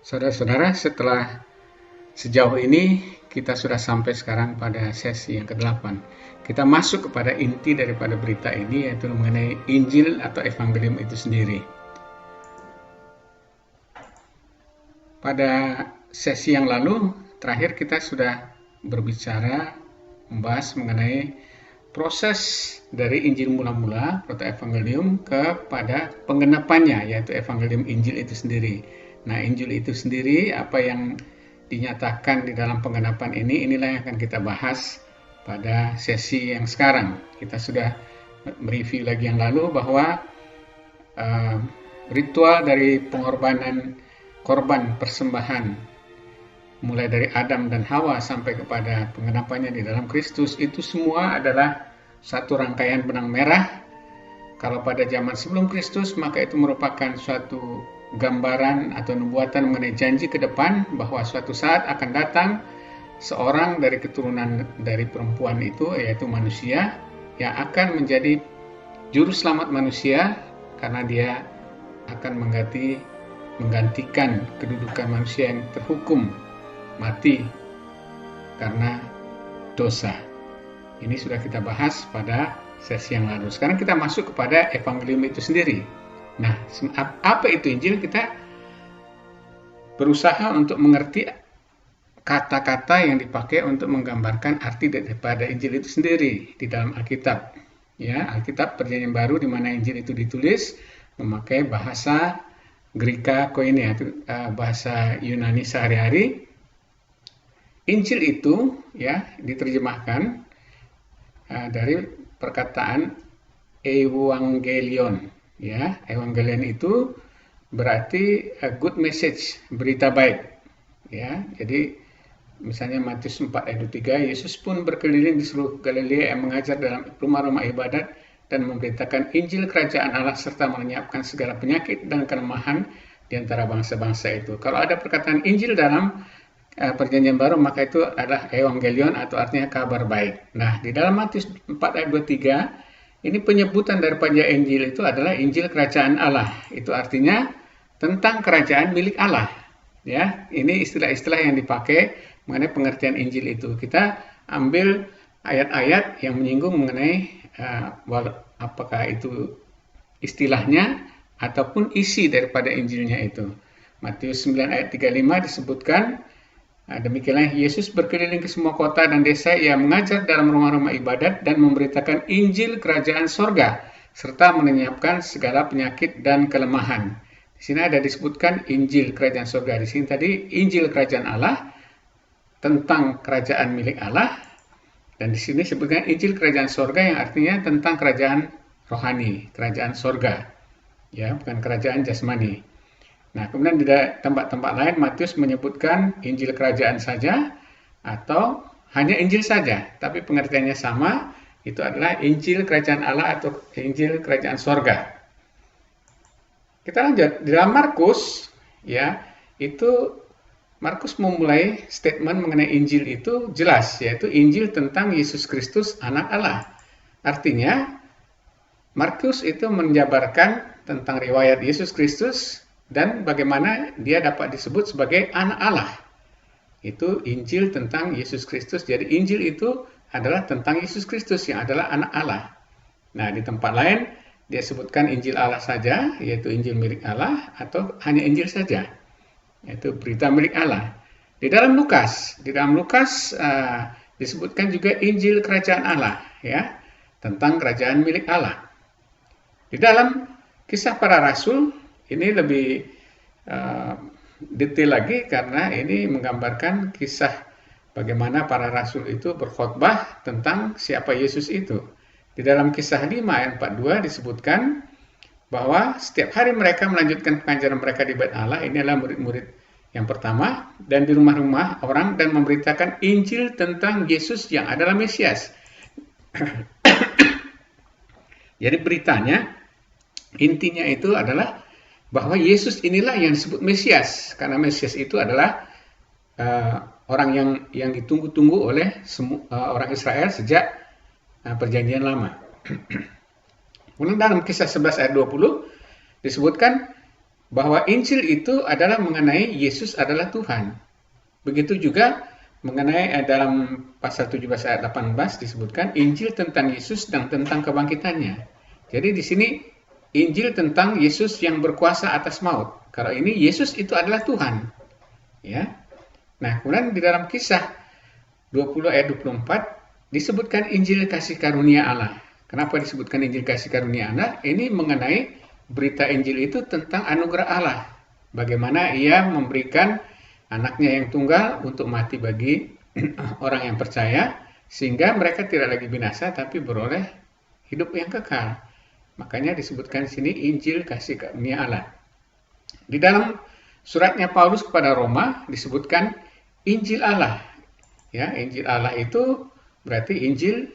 Saudara-saudara, setelah sejauh ini kita sudah sampai sekarang pada sesi yang ke-8. Kita masuk kepada inti daripada berita ini, yaitu mengenai Injil atau Evangelium itu sendiri. Pada sesi yang lalu, terakhir kita sudah berbicara, membahas mengenai proses dari Injil mula-mula, Proto-Evangelium, kepada penggenapannya, yaitu Evangelium Injil itu sendiri. Nah, Injil itu sendiri, apa yang dinyatakan di dalam penggenapan ini, inilah yang akan kita bahas pada sesi yang sekarang. Kita sudah mereview lagi yang lalu bahwa ritual dari pengorbanan korban persembahan mulai dari Adam dan Hawa sampai kepada penggenapannya di dalam Kristus, itu semua adalah satu rangkaian benang merah. Kalau pada zaman sebelum Kristus, maka itu merupakan suatu gambaran atau nubuatan mengenai janji ke depan bahwa suatu saat akan datang seorang dari keturunan dari perempuan itu, yaitu manusia, yang akan menjadi juru selamat manusia karena dia akan menggantikan kedudukan manusia yang terhukum mati karena dosa. Ini sudah kita bahas pada sesi yang lalu. Sekarang kita masuk kepada Evangelium itu sendiri. Nah, apa itu Injil? Kita berusaha untuk mengerti kata-kata yang dipakai untuk menggambarkan arti daripada Injil itu sendiri di dalam Alkitab. Ya, Alkitab Perjanjian Baru di mana Injil itu ditulis memakai bahasa Greka koine, bahasa Yunani sehari-hari. Injil itu ya diterjemahkan dari perkataan evangelion. Ya, evangelion itu berarti good message, berita baik. Ya, jadi misalnya Matius 4 ayat 3, Yesus pun berkeliling di seluruh Galilea yang mengajar dalam rumah-rumah ibadat dan memberitakan Injil Kerajaan Allah serta menyiapkan segala penyakit dan kelemahan di antara bangsa-bangsa itu. Kalau ada perkataan Injil dalam Perjanjian Baru, maka itu adalah evangelion atau artinya kabar baik. Nah, di dalam Matius 4 ayat 23, ini penyebutan daripada Injil itu adalah Injil Kerajaan Allah. Itu artinya tentang kerajaan milik Allah. Ya, ini istilah-istilah yang dipakai mengenai pengertian Injil itu. Kita ambil ayat-ayat yang menyinggung mengenai apakah itu istilahnya ataupun isi daripada Injilnya itu. Matius 9 ayat 35 disebutkan, demikianlah Yesus berkeliling ke semua kota dan desa, ia mengajar dalam rumah-rumah ibadat dan memberitakan Injil Kerajaan Sorga serta menyiapkan segala penyakit dan kelemahan. Di sini ada disebutkan Injil Kerajaan Sorga. Di sini tadi Injil Kerajaan Allah tentang kerajaan milik Allah, dan di sini disebutkan Injil Kerajaan Sorga yang artinya tentang kerajaan rohani, kerajaan sorga, ya, bukan kerajaan jasmani. Nah, kemudian di tempat-tempat lain Matius menyebutkan Injil Kerajaan saja atau hanya Injil saja, tapi pengertiannya sama, itu adalah Injil Kerajaan Allah atau Injil Kerajaan Sorga. Kita lanjut, di dalam Markus, ya, itu Markus memulai statement mengenai Injil itu jelas, yaitu Injil tentang Yesus Kristus, Anak Allah. Artinya, Markus itu menjabarkan tentang riwayat Yesus Kristus dan bagaimana dia dapat disebut sebagai anak Allah. Itu Injil tentang Yesus Kristus. Jadi Injil itu adalah tentang Yesus Kristus yang adalah anak Allah. Nah, di tempat lain dia sebutkan Injil Allah saja, yaitu Injil milik Allah, atau hanya Injil saja, yaitu berita milik Allah. Di dalam Lukas disebutkan juga Injil Kerajaan Allah, ya, tentang kerajaan milik Allah. Di dalam Kisah Para Rasul ini lebih detail lagi karena ini menggambarkan kisah bagaimana para rasul itu berkhotbah tentang siapa Yesus itu. Di dalam Kisah 5 ayat 42 disebutkan bahwa setiap hari mereka melanjutkan pengajaran mereka di Bait Allah, ini adalah murid-murid yang pertama, dan di rumah-rumah orang dan memberitakan Injil tentang Yesus yang adalah Mesias. Jadi beritanya, intinya itu adalah bahwa Yesus inilah yang disebut Mesias, karena Mesias itu adalah orang yang ditunggu-tunggu oleh orang Israel sejak Perjanjian Lama. Kemudian dalam Kisah 11 ayat 20 disebutkan bahwa Injil itu adalah mengenai Yesus adalah Tuhan. Begitu juga mengenai dalam pasal 17 ayat 18 disebutkan Injil tentang Yesus dan tentang kebangkitannya. Jadi di sini Injil tentang Yesus yang berkuasa atas maut. Kalau ini Yesus itu adalah Tuhan. Ya. Nah, kemudian di dalam Kisah 20 ayat 24 disebutkan Injil kasih karunia Allah. Kenapa disebutkan Injil kasih karunia Allah? Ini mengenai berita Injil itu tentang anugerah Allah. Bagaimana ia memberikan anaknya yang tunggal untuk mati bagi orang yang percaya, sehingga mereka tidak lagi binasa tapi beroleh hidup yang kekal. Makanya disebutkan di sini Injil kasih karunia Allah. Di dalam suratnya Paulus kepada Roma disebutkan Injil Allah. Ya, Injil Allah itu berarti Injil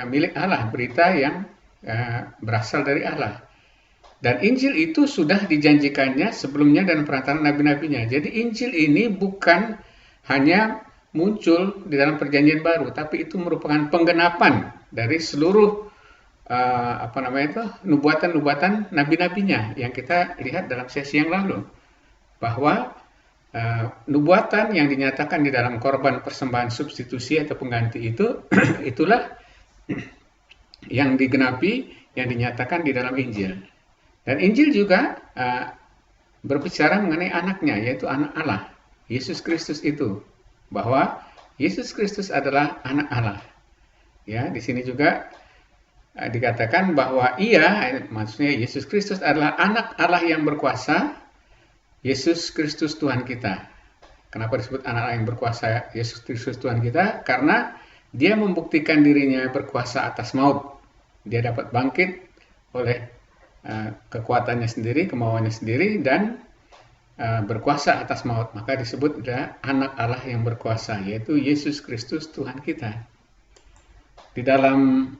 milik Allah, berita yang berasal dari Allah. Dan Injil itu sudah dijanjikannya sebelumnya dan perantaraan nabi-nabinya. Jadi Injil ini bukan hanya muncul di dalam perjanjian baru, tapi itu merupakan penggenapan dari seluruh nubuatan-nubuatan nabi-nabinya yang kita lihat dalam sesi yang lalu. Bahwa nubuatan yang dinyatakan di dalam korban persembahan substitusi atau pengganti itu, itulah yang digenapi, yang dinyatakan di dalam Injil. Dan Injil juga berbicara mengenai anaknya, yaitu anak Allah, Yesus Kristus itu. Bahwa Yesus Kristus adalah anak Allah. Ya, di sini juga dikatakan bahwa maksudnya Yesus Kristus adalah anak Allah yang berkuasa, Yesus Kristus Tuhan kita. Kenapa disebut anak Allah yang berkuasa, Yesus Kristus Tuhan kita? Karena dia membuktikan dirinya berkuasa atas maut. Dia dapat bangkit oleh kekuatannya sendiri, kemauannya sendiri, dan berkuasa atas maut. Maka disebut anak Allah yang berkuasa, yaitu Yesus Kristus Tuhan kita. Di dalam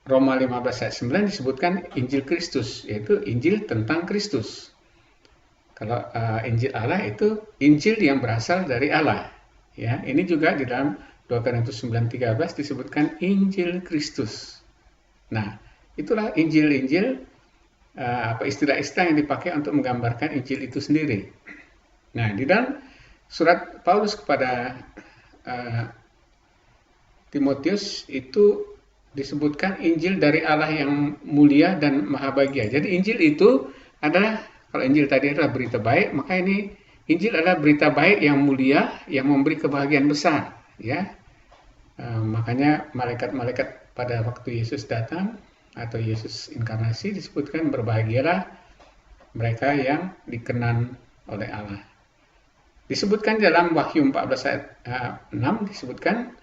Roma 15 ayat 9 disebutkan Injil Kristus, yaitu Injil tentang Kristus. Kalau Injil Allah itu Injil yang berasal dari Allah. Ya, ini juga di dalam 2 Korintus 9:13 disebutkan Injil Kristus. Nah, itulah Injil-Injil, istilah-istilah yang dipakai untuk menggambarkan Injil itu sendiri. Nah, di dalam surat Paulus kepada Timotius itu disebutkan Injil dari Allah yang mulia dan maha bahagia. Jadi Injil itu adalah, kalau Injil tadi adalah berita baik, maka ini Injil adalah berita baik yang mulia, yang memberi kebahagiaan besar. Ya, makanya malaikat-malaikat pada waktu Yesus datang atau Yesus inkarnasi disebutkan berbahagialah mereka yang dikenan oleh Allah. Disebutkan dalam Wahyu 14 ayat 6 disebutkan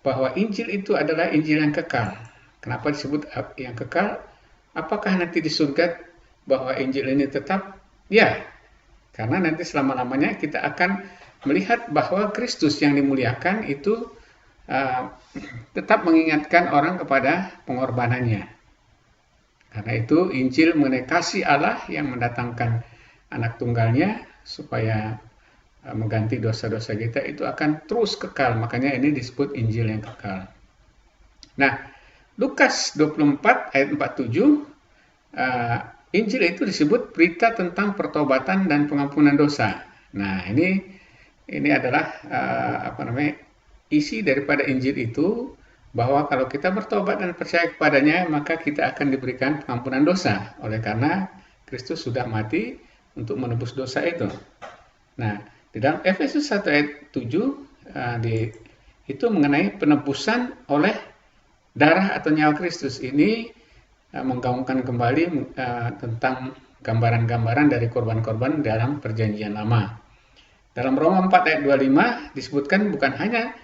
bahwa Injil itu adalah Injil yang kekal. Kenapa disebut yang kekal? Apakah nanti di surga bahwa Injil ini tetap? Ya, karena nanti selama-lamanya kita akan melihat bahwa Kristus yang dimuliakan itu tetap mengingatkan orang kepada pengorbanannya. Karena itu Injil mengenai kasih Allah yang mendatangkan anak tunggalnya supaya mengganti dosa-dosa kita itu akan terus kekal. Makanya ini disebut Injil yang kekal. Nah, Lukas 24 ayat 47 Injil itu disebut berita tentang pertobatan dan pengampunan dosa. Nah, ini adalah isi daripada Injil itu, bahwa kalau kita bertobat dan percaya kepadanya, maka kita akan diberikan pengampunan dosa, oleh karena Kristus sudah mati untuk menebus dosa itu. Nah, di dalam Efesus 1 ayat 7 itu mengenai penebusan oleh darah atau nyawa Kristus. Ini menggaungkan kembali tentang gambaran-gambaran dari korban-korban dalam perjanjian lama. Dalam Roma 4 ayat 25 disebutkan bukan hanya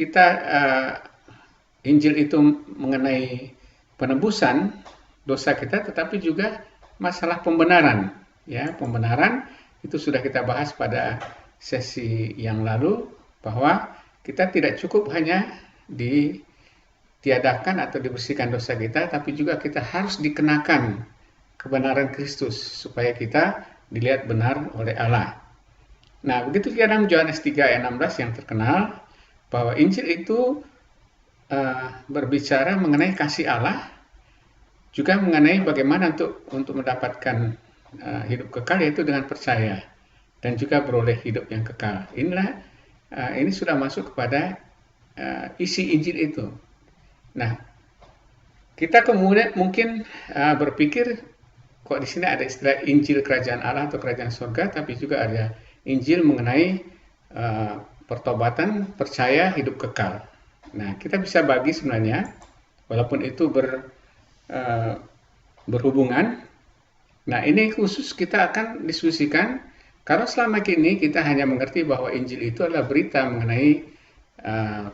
kita Injil itu mengenai penebusan dosa kita, tetapi juga masalah pembenaran. Ya, pembenaran itu sudah kita bahas pada sesi yang lalu, bahwa kita tidak cukup hanya ditiadakan atau dibersihkan dosa kita, tapi juga kita harus dikenakan kebenaran Kristus supaya kita dilihat benar oleh Allah. Nah, begitu dalam Yohanes 3 ayat 16 yang terkenal, bahwa Injil itu berbicara mengenai kasih Allah juga mengenai bagaimana untuk mendapatkan hidup kekal, yaitu dengan percaya dan juga beroleh hidup yang kekal. Ini sudah masuk kepada isi Injil itu. Nah, kita kemudian mungkin berpikir, kok di sini ada istilah Injil Kerajaan Allah atau Kerajaan Surga, tapi juga ada Injil mengenai pertobatan, percaya, hidup kekal. Nah, kita bisa bagi sebenarnya, walaupun itu berhubungan. Nah, ini khusus kita akan diskusikan, kalau selama ini kita hanya mengerti bahwa Injil itu adalah berita mengenai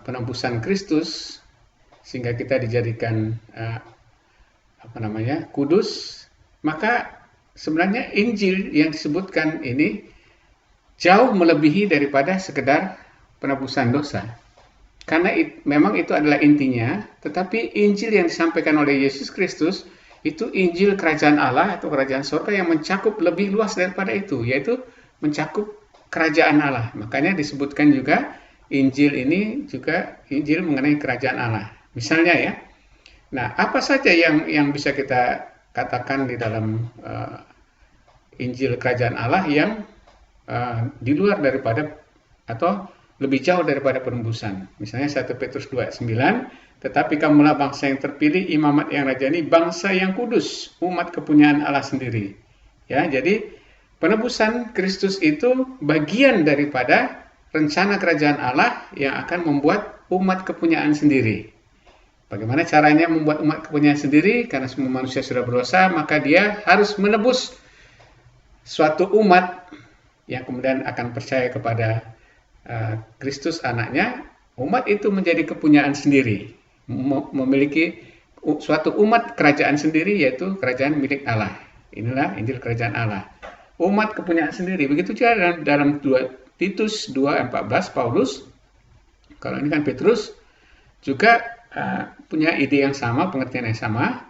penebusan Kristus, sehingga kita dijadikan kudus, maka sebenarnya Injil yang disebutkan ini jauh melebihi daripada sekedar penebusan dosa. Karena memang itu adalah intinya, tetapi Injil yang disampaikan oleh Yesus Kristus itu Injil Kerajaan Allah atau Kerajaan Surga yang mencakup lebih luas daripada itu, yaitu mencakup Kerajaan Allah. Makanya disebutkan juga Injil ini juga Injil mengenai Kerajaan Allah. Misalnya ya, nah apa saja yang bisa kita katakan di dalam Injil Kerajaan Allah yang di luar daripada atau lebih jauh daripada penebusan. Misalnya 1 Petrus 2:9, tetapi kamulah bangsa yang terpilih, imamat yang rajani, bangsa yang kudus, umat kepunyaan Allah sendiri. Ya, jadi penebusan Kristus itu bagian daripada rencana kerajaan Allah yang akan membuat umat kepunyaan sendiri. Bagaimana caranya membuat umat kepunyaan sendiri? Karena semua manusia sudah berdosa, maka dia harus menebus suatu umat yang kemudian akan percaya kepada Kristus anaknya. Umat itu menjadi kepunyaan sendiri, memiliki suatu umat kerajaan sendiri, yaitu kerajaan milik Allah. Inilah Injil Kerajaan Allah, umat kepunyaan sendiri. Begitu juga dalam Titus 2:14 Paulus, kalau ini kan Petrus, juga punya ide yang sama, pengertian yang sama,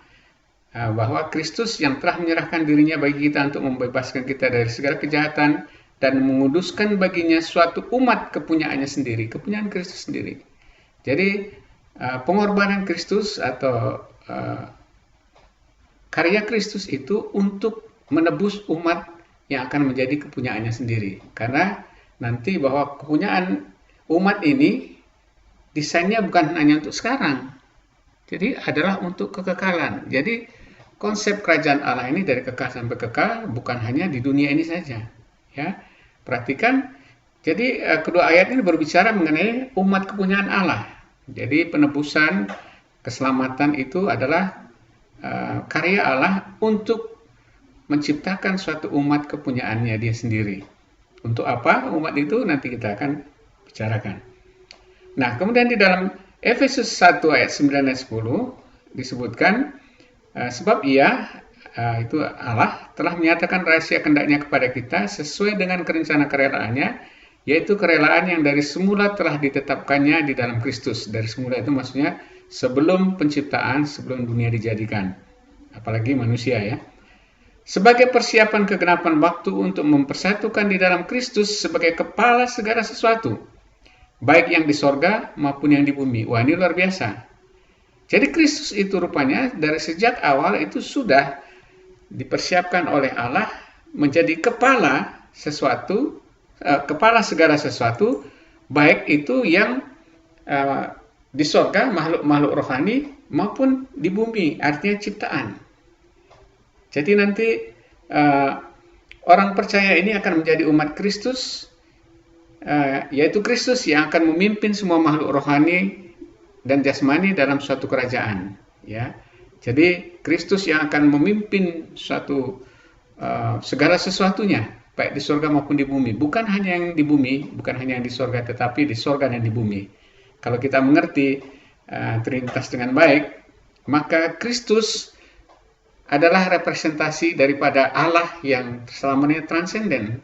bahwa Kristus yang telah menyerahkan dirinya bagi kita untuk membebaskan kita dari segala kejahatan dan menguduskan baginya suatu umat kepunyaannya sendiri, kepunyaan Kristus sendiri. Jadi pengorbanan Kristus atau karya Kristus itu untuk menebus umat yang akan menjadi kepunyaannya sendiri. Karena nanti bahwa kepunyaan umat ini desainnya bukan hanya untuk sekarang, jadi adalah untuk kekekalan. Jadi konsep kerajaan Allah ini dari kekal sampai kekal, bukan hanya di dunia ini saja. Ya, perhatikan. Jadi kedua ayat ini berbicara mengenai umat kepunyaan Allah. Jadi penebusan, keselamatan itu adalah karya Allah untuk menciptakan suatu umat kepunyaannya dia sendiri. Untuk apa umat itu nanti kita akan bicarakan. Nah, kemudian di dalam Efesus 1 ayat 9 dan 10 disebutkan, sebab ia, itu Allah, telah menyatakan rahasia kehendaknya kepada kita sesuai dengan rencana kerelaannya, yaitu kerelaan yang dari semula telah ditetapkannya di dalam Kristus. Dari semula itu maksudnya sebelum penciptaan, sebelum dunia dijadikan, apalagi manusia ya. Sebagai persiapan kegenapan waktu untuk mempersatukan di dalam Kristus sebagai kepala segala sesuatu, baik yang di sorga maupun yang di bumi. Wah, ini luar biasa. Jadi Kristus itu rupanya dari sejak awal itu sudah dipersiapkan oleh Allah menjadi kepala sesuatu, kepala segala sesuatu, baik itu yang di sorga, makhluk-makhluk rohani, maupun di bumi, artinya ciptaan. Jadi nanti orang percaya ini akan menjadi umat Kristus, yaitu Kristus yang akan memimpin semua makhluk rohani dan jasmani dalam suatu kerajaan. Ya, jadi Kristus yang akan memimpin suatu segala sesuatunya, baik di surga maupun di bumi. Bukan hanya yang di bumi, bukan hanya yang di surga, tetapi di surga dan di bumi. Kalau kita mengerti Trinitas dengan baik, maka Kristus adalah representasi daripada Allah yang selamanya transenden.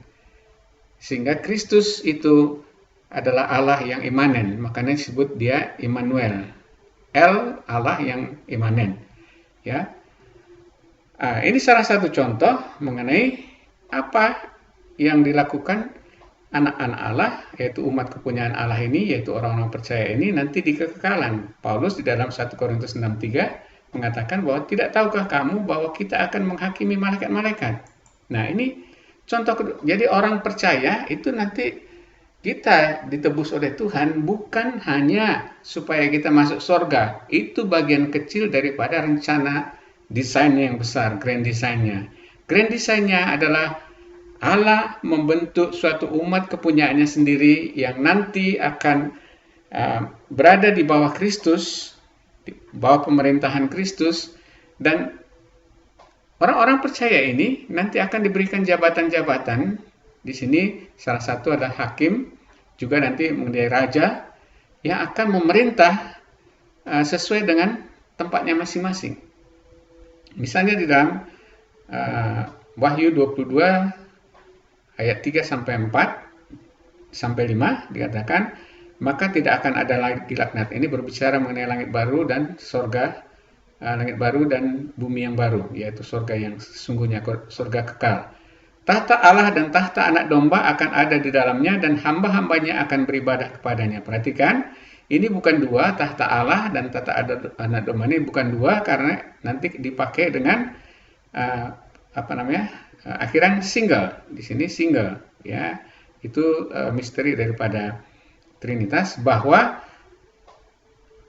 Sehingga Kristus itu adalah Allah yang imanen, makanya disebut dia Immanuel. Allah yang imanen. Ya, ini salah satu contoh mengenai apa yang dilakukan anak-anak Allah, yaitu umat kepunyaan Allah ini, yaitu orang-orang percaya ini nanti di kekekalan. Paulus di dalam 1 Korintus 6:3 mengatakan bahwa tidak tahukah kamu bahwa kita akan menghakimi malaikat-malaikat. Nah, ini contoh kedua. Jadi orang percaya itu nanti kita ditebus oleh Tuhan bukan hanya supaya kita masuk surga. Itu bagian kecil daripada rencana desain yang besar, grand desainnya. Grand desainnya adalah Allah membentuk suatu umat kepunyaannya sendiri yang nanti akan berada di bawah Kristus, di bawah pemerintahan Kristus, dan orang-orang percaya ini nanti akan diberikan jabatan-jabatan. Di sini salah satu adalah hakim, juga nanti menjadi raja yang akan memerintah sesuai dengan tempatnya masing-masing. Misalnya di dalam Wahyu 22 ayat 3 sampai 4 sampai 5 dikatakan, maka tidak akan ada lagi laknat. Ini berbicara mengenai langit baru dan sorga, langit baru dan bumi yang baru, yaitu sorga yang sesungguhnya, sorga kekal. Tahta Allah dan tahta anak domba akan ada di dalamnya dan hamba-hambanya akan beribadah kepadanya. Perhatikan, ini bukan dua, tahta Allah dan tahta anak domba ini bukan dua, karena nanti dipakai dengan akhiran single. Di sini single, ya. Itu misteri daripada Trinitas, bahwa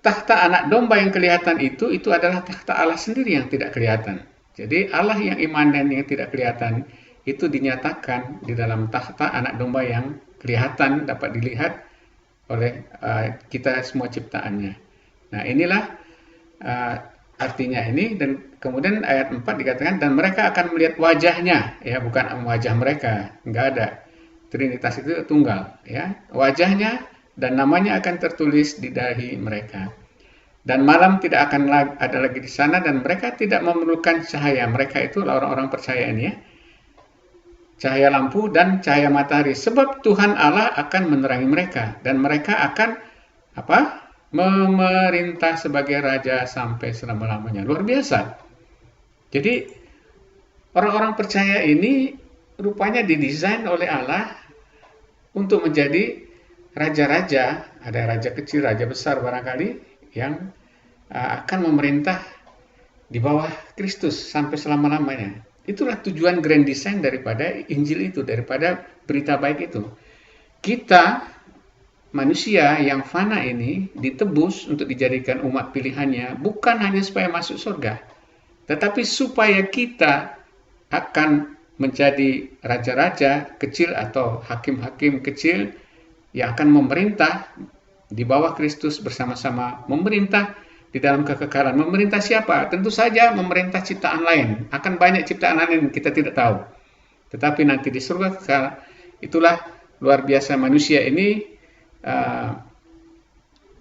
tahta anak domba yang kelihatan itu adalah tahta Allah sendiri yang tidak kelihatan. Jadi Allah yang imanen yang tidak kelihatan itu dinyatakan di dalam tahta anak domba yang kelihatan, dapat dilihat oleh kita semua ciptaannya. Nah, inilah artinya ini. Dan kemudian ayat 4 dikatakan, dan mereka akan melihat wajahnya, ya, bukan wajah mereka, enggak ada. Trinitas itu tunggal, ya. Wajahnya dan namanya akan tertulis di dahi mereka. Dan malam tidak akan ada lagi di sana, dan mereka tidak memerlukan cahaya. Mereka itu orang-orang percaya ini, ya. Cahaya lampu dan cahaya matahari, sebab Tuhan Allah akan menerangi mereka, dan mereka akan memerintah sebagai raja sampai selama-lamanya. Luar biasa. Jadi orang-orang percaya ini rupanya didesain oleh Allah untuk menjadi raja-raja. Ada raja kecil, raja besar barangkali, yang akan memerintah di bawah Kristus sampai selama-lamanya. Itulah tujuan grand design daripada Injil itu, daripada berita baik itu. Kita manusia yang fana ini ditebus untuk dijadikan umat pilihannya, bukan hanya supaya masuk surga, tetapi supaya kita akan menjadi raja-raja kecil atau hakim-hakim kecil yang akan memerintah di bawah Kristus bersama-sama, memerintah di dalam kekekalan. Memerintah siapa? Tentu saja memerintah ciptaan lain. Akan banyak ciptaan lain yang kita tidak tahu. Tetapi nanti di surga kekal, itulah luar biasa manusia ini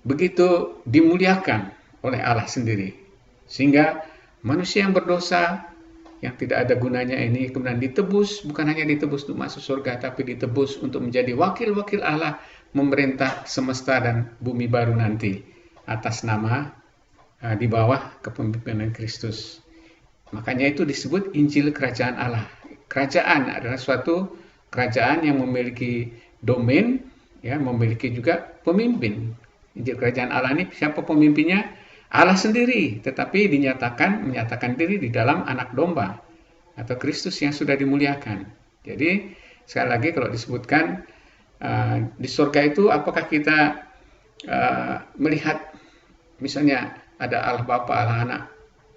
begitu dimuliakan oleh Allah sendiri. Sehingga manusia yang berdosa, yang tidak ada gunanya ini, kemudian ditebus, bukan hanya ditebus untuk masuk surga, tapi ditebus untuk menjadi wakil-wakil Allah, memerintah semesta dan bumi baru nanti, atas nama di bawah kepemimpinan Kristus. Makanya itu disebut Injil Kerajaan Allah. Kerajaan adalah suatu kerajaan yang memiliki domain, ya, memiliki juga pemimpin. Injil Kerajaan Allah ini siapa pemimpinnya? Allah sendiri, tetapi menyatakan diri di dalam anak domba atau Kristus yang sudah dimuliakan. Jadi sekali lagi kalau disebutkan di surga itu, apakah kita melihat misalnya ada Allah Bapa, Allah Anak,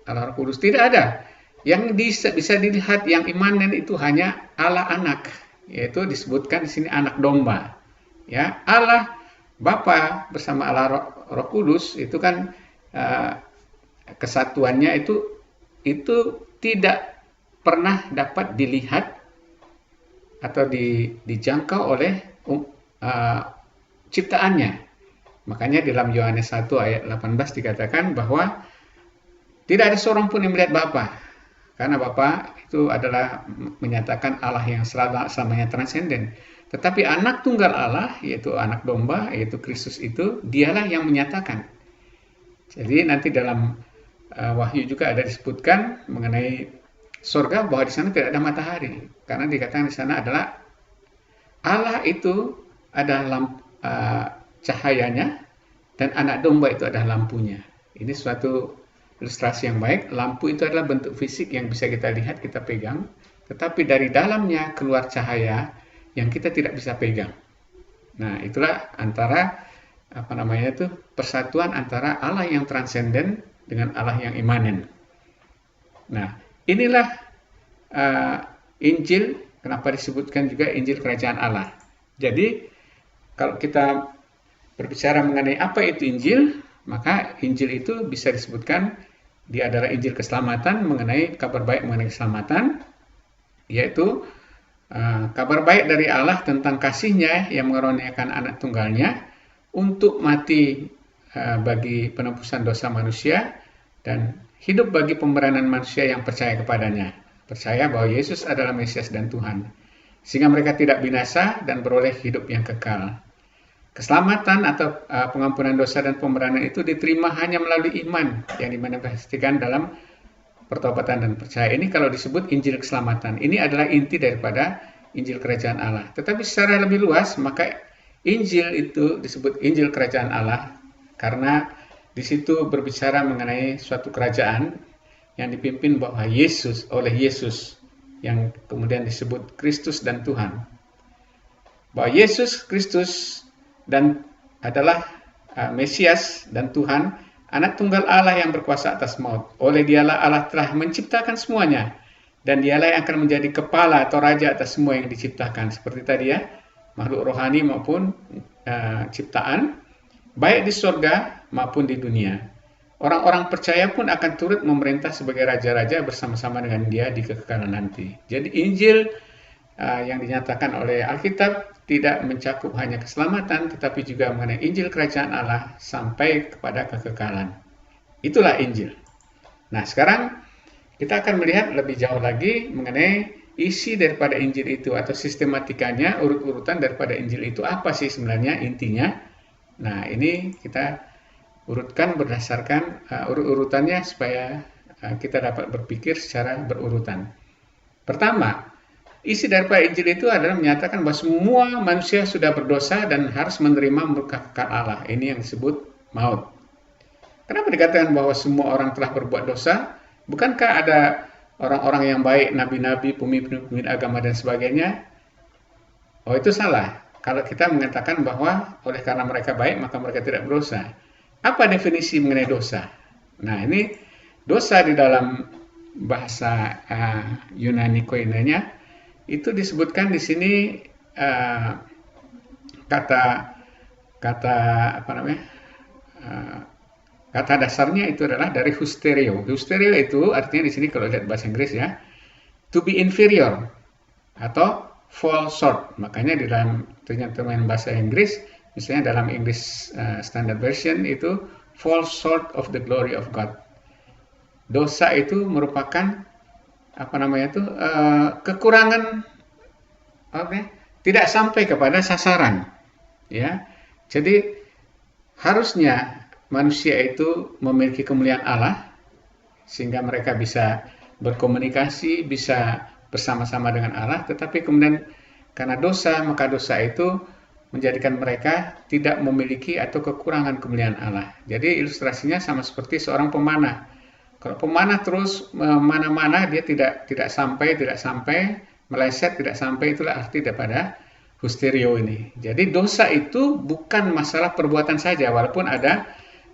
Allah Roh Kudus? Tidak ada. Yang bisa dilihat yang imanen itu hanya Allah Anak, yaitu disebutkan di sini anak domba. Ya, Allah Bapa bersama Allah Roh Kudus itu kan kesatuannya itu tidak pernah dapat dilihat atau dijangkau oleh ciptaannya. Makanya dalam Yohanes 1 ayat 18 dikatakan bahwa tidak ada seorang pun yang melihat Bapa, karena Bapa itu adalah menyatakan Allah yang selamanya transenden. Tetapi anak tunggal Allah, yaitu anak domba, yaitu Kristus itu, dialah yang menyatakan. Jadi nanti dalam Wahyu juga ada disebutkan mengenai surga bahwa di sana tidak ada matahari, karena dikatakan di sana adalah Allah itu adalah cahayanya dan anak domba itu adalah lampunya. Ini suatu ilustrasi yang baik, lampu itu adalah bentuk fisik yang bisa kita lihat, kita pegang, tetapi dari dalamnya keluar cahaya yang kita tidak bisa pegang. Nah, itulah antara persatuan antara Allah yang transenden dengan Allah yang imanen. Nah, inilah Injil, kenapa disebutkan juga Injil Kerajaan Allah. Jadi, kalau kita berbicara mengenai apa itu Injil, maka Injil itu bisa disebutkan dia adalah Injil keselamatan, mengenai kabar baik mengenai keselamatan, yaitu kabar baik dari Allah tentang kasih-Nya yang mengaruniakan anak tunggalnya untuk mati bagi penebusan dosa manusia dan hidup bagi pemberanan manusia yang percaya kepadanya, percaya bahwa Yesus adalah Mesias dan Tuhan, sehingga mereka tidak binasa dan beroleh hidup yang kekal. Keselamatan atau pengampunan dosa dan pemberanan itu diterima hanya melalui iman yang dimanifestasikan dalam pertobatan dan percaya. Ini kalau disebut Injil keselamatan. Ini adalah inti daripada Injil Kerajaan Allah. Tetapi secara lebih luas, maka Injil itu disebut Injil Kerajaan Allah karena di situ berbicara mengenai suatu kerajaan yang dipimpin oleh Yesus yang kemudian disebut Kristus dan Tuhan. Bahwa Yesus Kristus dan adalah Mesias dan Tuhan, anak tunggal Allah yang berkuasa atas maut. Oleh dialah Allah telah menciptakan semuanya, dan dialah yang akan menjadi kepala atau raja atas semua yang diciptakan. Seperti tadi ya, makhluk rohani maupun ciptaan, baik di surga maupun di dunia. Orang-orang percaya pun akan turut memerintah sebagai raja-raja bersama-sama dengan dia di kekekalan nanti. Jadi Injil yang dinyatakan oleh Alkitab tidak mencakup hanya keselamatan, tetapi juga mengenai Injil Kerajaan Allah sampai kepada kekekalan. Itulah Injil. Nah, sekarang kita akan melihat lebih jauh lagi mengenai isi daripada Injil itu atau sistematikanya, urut-urutan daripada Injil itu apa sih sebenarnya intinya. Nah, ini kita urutkan berdasarkan urut-urutannya supaya kita dapat berpikir secara berurutan. Pertama, isi daripada Injil itu adalah menyatakan bahwa semua manusia sudah berdosa dan harus menerima murka kekal Allah. Ini yang disebut maut. Kenapa dikatakan bahwa semua orang telah berbuat dosa? Bukankah ada orang-orang yang baik, nabi-nabi, pemimpin agama dan sebagainya? Oh, itu salah. Kalau kita mengatakan bahwa oleh karena mereka baik, maka mereka tidak berdosa. Apa definisi mengenai dosa? Nah, ini dosa di dalam bahasa Yunani koinenya itu disebutkan di sini kata dasarnya itu adalah dari husterio. Husterio itu artinya di sini kalau lihat bahasa Inggris ya, to be inferior atau fall short. Makanya di dalam terjemahan bahasa Inggris, misalnya dalam English Standard Version itu fall short of the glory of God. Dosa itu merupakan kekurangan tidak sampai kepada sasaran, ya. Jadi harusnya manusia itu memiliki kemuliaan Allah sehingga mereka bisa berkomunikasi, bisa bersama-sama dengan Allah, tetapi kemudian karena dosa, maka dosa itu menjadikan mereka tidak memiliki atau kekurangan kemuliaan Allah. Jadi ilustrasinya sama seperti seorang pemanah. Kalau pemanah terus mana-mana dia tidak sampai meleset, tidak sampai, itulah arti daripada husterio ini. Jadi dosa itu bukan masalah perbuatan saja, walaupun ada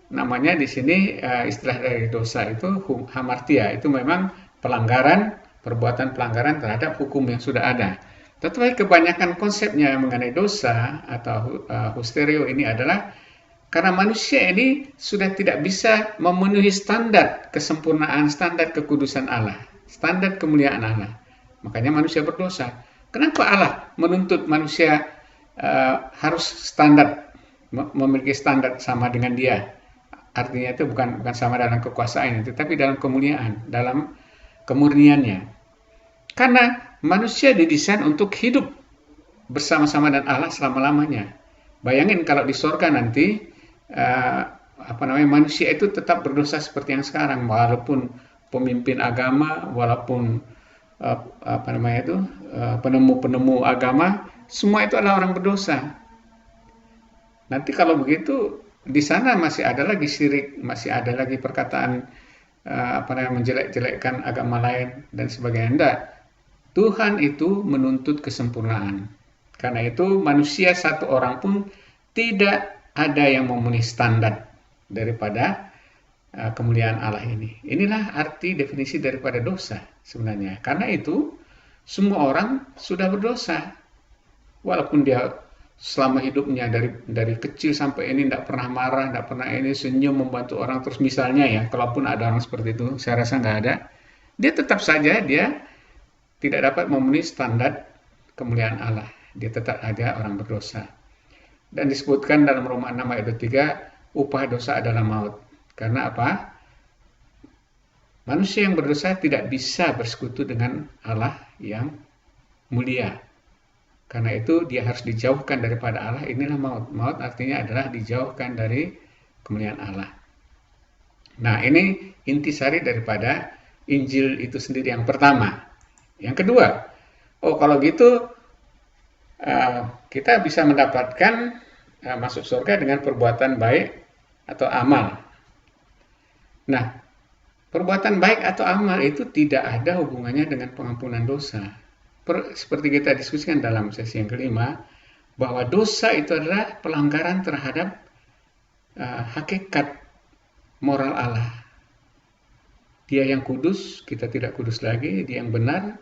namanya di sini istilah dari dosa itu hamartia, itu memang perbuatan pelanggaran terhadap hukum yang sudah ada. Tetapi kebanyakan konsepnya mengenai dosa atau husterio ini adalah karena manusia ini sudah tidak bisa memenuhi standar kesempurnaan, standar kekudusan Allah, standar kemuliaan Allah. Makanya manusia berdosa. Kenapa Allah menuntut manusia harus memiliki standar sama dengan Dia? Artinya itu bukan sama dalam kekuasaan, tetapi dalam kemuliaan, dalam kemurniannya. Karena manusia didesain untuk hidup bersama-sama dengan Allah selama-lamanya. Bayangin kalau di surga nanti manusia itu tetap berdosa seperti yang sekarang, walaupun pemimpin agama, walaupun penemu-penemu agama, semua itu adalah orang berdosa. Nanti kalau begitu di sana masih ada lagi syirik, masih ada lagi perkataan menjelek-jelekkan agama lain dan sebagainya. Enggak. Tuhan itu menuntut kesempurnaan. Karena itu manusia satu orang pun tidak ada yang memenuhi standar daripada kemuliaan Allah ini. Inilah arti definisi daripada dosa sebenarnya. Karena itu semua orang sudah berdosa. Walaupun dia selama hidupnya dari kecil sampai ini tidak pernah marah, tidak pernah ini senyum membantu orang terus misalnya ya, kalaupun ada orang seperti itu, saya rasa nggak ada. Dia tetap saja dia tidak dapat memenuhi standar kemuliaan Allah. Dia tetap ada orang berdosa. Dan disebutkan dalam Roma 6 ayat 3, upah dosa adalah maut. Karena apa? Manusia yang berdosa tidak bisa bersekutu dengan Allah yang mulia. Karena itu dia harus dijauhkan daripada Allah. Inilah maut. Maut artinya adalah dijauhkan dari kemuliaan Allah. Nah, ini intisari daripada Injil itu sendiri yang pertama. Yang kedua, kalau gitu kita bisa mendapatkan masuk surga dengan perbuatan baik atau amal. Nah, perbuatan baik atau amal itu tidak ada hubungannya dengan pengampunan dosa. Seperti kita diskusikan dalam sesi yang kelima, bahwa dosa itu adalah pelanggaran terhadap hakikat moral Allah. Dia yang kudus, kita tidak kudus lagi. Dia yang benar,